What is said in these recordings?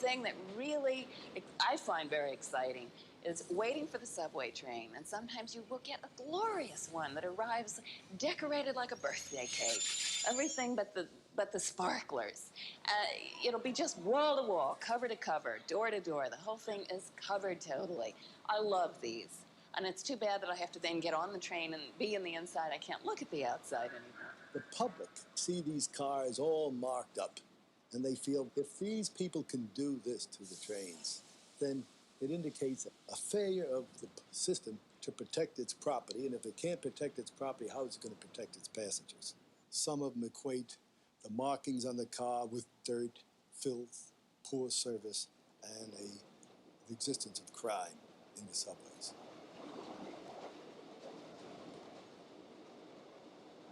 thing that really I find very exciting is waiting for the subway train. And sometimes you will get a glorious one that arrives decorated like a birthday cake. Everything but the sparklers. It'll be just wall to wall, cover to cover, door to door. The whole thing is covered totally. I love these. And it's too bad that I have to then get on the train and be in the inside. I can't look at the outside anymore. The public see these cars all marked up, and they feel if these people can do this to the trains, then it indicates a failure of the system to protect its property, and if it can't protect its property, how is it going to protect its passengers? Some of them equate the markings on the car with dirt, filth, poor service, and the existence of crime in the subways.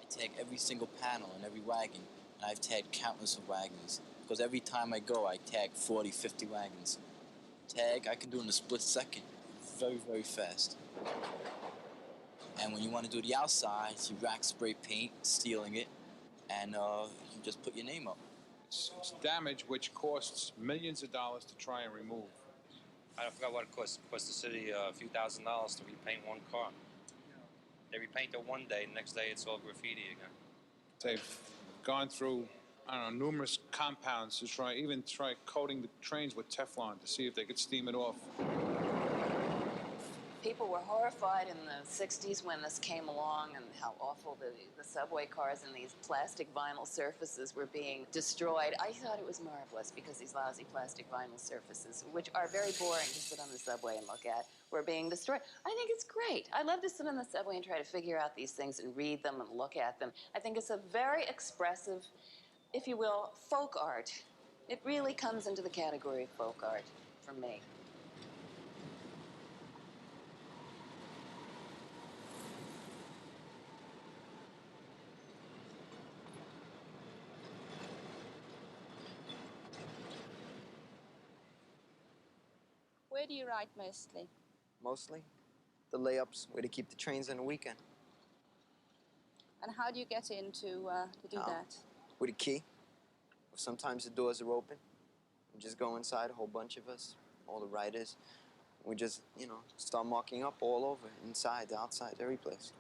I tag every single panel in every wagon, and I've tagged countless of wagons, because every time I go, I tag 40, 50 wagons. Tag, I can do in a split second, very, very fast. And when you want to do the outside, you rack spray paint, sealing it, and you just put your name up. It's damage which costs millions of dollars to try and remove. I forgot what it costs. It costs the city a few $1,000s to repaint one car. They repaint it one day, the next day it's all graffiti again. They've gone through, I don't know, numerous compounds to try coating the trains with Teflon to see if they could steam it off. People were horrified in the 60s when this came along and how awful the subway cars and these plastic vinyl surfaces were being destroyed. I thought it was marvelous because these lousy plastic vinyl surfaces, which are very boring to sit on the subway and look at, were being destroyed. I think it's great. I love to sit on the subway and try to figure out these things and read them and look at them. I think it's a very expressive, if you will, folk art. It really comes into the category of folk art for me. Where do you ride mostly? Mostly the layups, where to keep the trains on the weekend. And how do you get in to do that? With a key. Sometimes the doors are open. We just go inside, a whole bunch of us, all the riders. We just, start marking up all over, inside, outside, every place.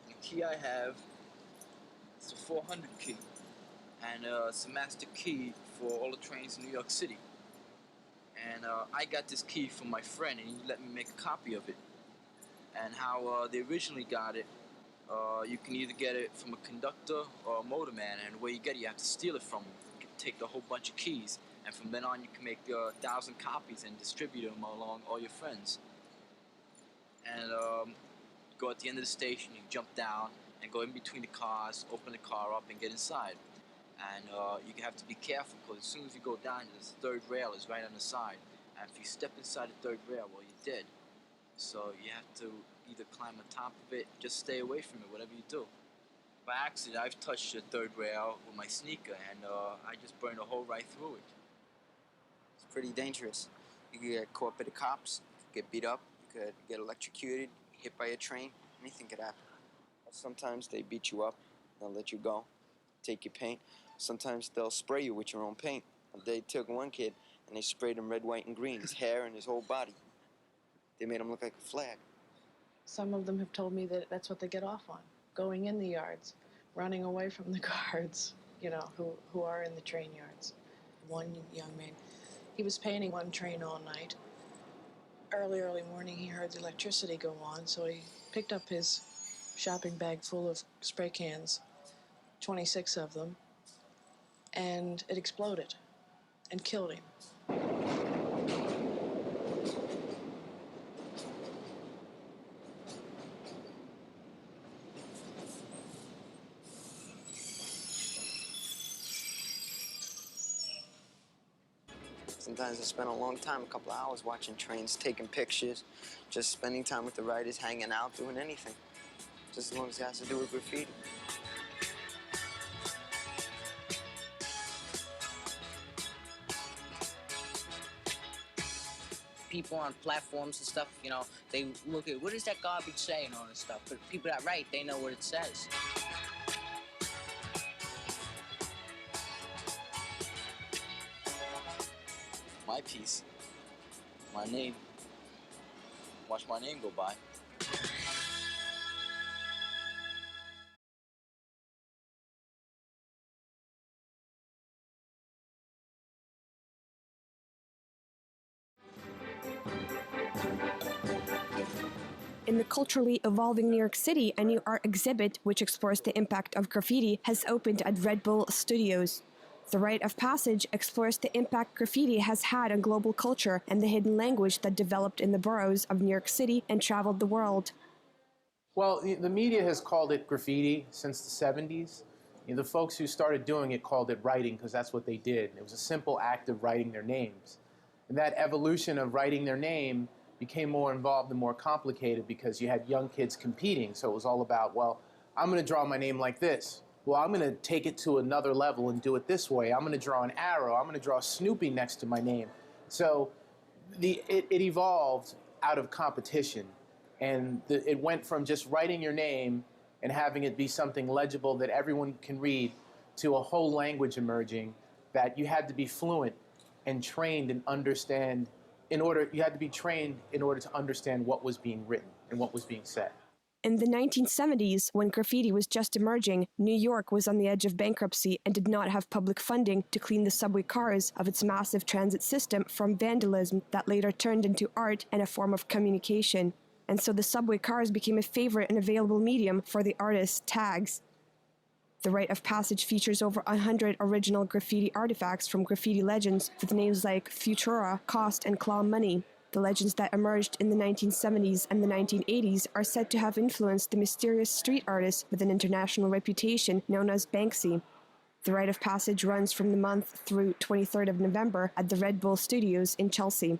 The key I have is the 400 key, and it's a master key for all the trains in New York City. And I got this key from my friend, and he let me make a copy of it. And how they originally got it, you can either get it from a conductor or a motorman, and the way you get it, you have to steal it from him. You can take a whole bunch of keys, and from then on, you can make 1,000 copies and distribute them along all your friends. And go at the end of the station, you jump down and go in between the cars, open the car up, and get inside. And you have to be careful, because as soon as you go down, this third rail is right on the side. And if you step inside the third rail, well, you're dead. So you have to either climb on top of it, just stay away from it, whatever you do. By accident, I've touched the third rail with my sneaker, and I just burned a hole right through it. It's pretty dangerous. You could get caught by the cops, get beat up, you could get electrocuted, hit by a train, anything could happen. Sometimes they beat you up, they'll let you go, take your paint. Sometimes they'll spray you with your own paint. They took one kid and they sprayed him red, white, and green, his hair and his whole body. They made him look like a flag. Some of them have told me that that's what they get off on, going in the yards, running away from the guards, who are in the train yards. One young man, he was painting one train all night. Early morning, he heard the electricity go on, so he picked up his shopping bag full of spray cans, 26 of them, and it exploded and killed him. Sometimes I spend a long time, a couple of hours watching trains, taking pictures, just spending time with the riders, hanging out, doing anything. Just as long as it has to do with graffiti. People on platforms and stuff, they look at, what does that garbage say and all this stuff. But people that write, they know what it says. my piece, my name. Watch my name go by. In the culturally evolving New York City, a new art exhibit, which explores the impact of graffiti, has opened at Red Bull Studios. The Rite of Passage explores the impact graffiti has had on global culture and the hidden language that developed in the boroughs of New York City and traveled the world. Well, the media has called it graffiti since the 70s. The folks who started doing it called it writing because that's what they did. It was a simple act of writing their names. And that evolution of writing their name became more involved and more complicated because you had young kids competing. So it was all about, well, I'm going to draw my name like this. Well, I'm going to take it to another level and do it this way. I'm going to draw an arrow. I'm going to draw Snoopy next to my name. So it evolved out of competition. And it went from just writing your name and having it be something legible that everyone can read to a whole language emerging that you had to be fluent and trained and understand you had to be trained in order to understand what was being written and what was being said. In the 1970s, when graffiti was just emerging, New York was on the edge of bankruptcy and did not have public funding to clean the subway cars of its massive transit system from vandalism that later turned into art and a form of communication. And so the subway cars became a favorite and available medium for the artist's tags. The Rite of Passage features over 100 original graffiti artifacts from graffiti legends with names like Futura, Cost, and Claw Money. The legends that emerged in the 1970s and the 1980s are said to have influenced the mysterious street artist with an international reputation known as Banksy. The Rite of Passage runs from the month through 23rd of November at the Red Bull Studios in Chelsea.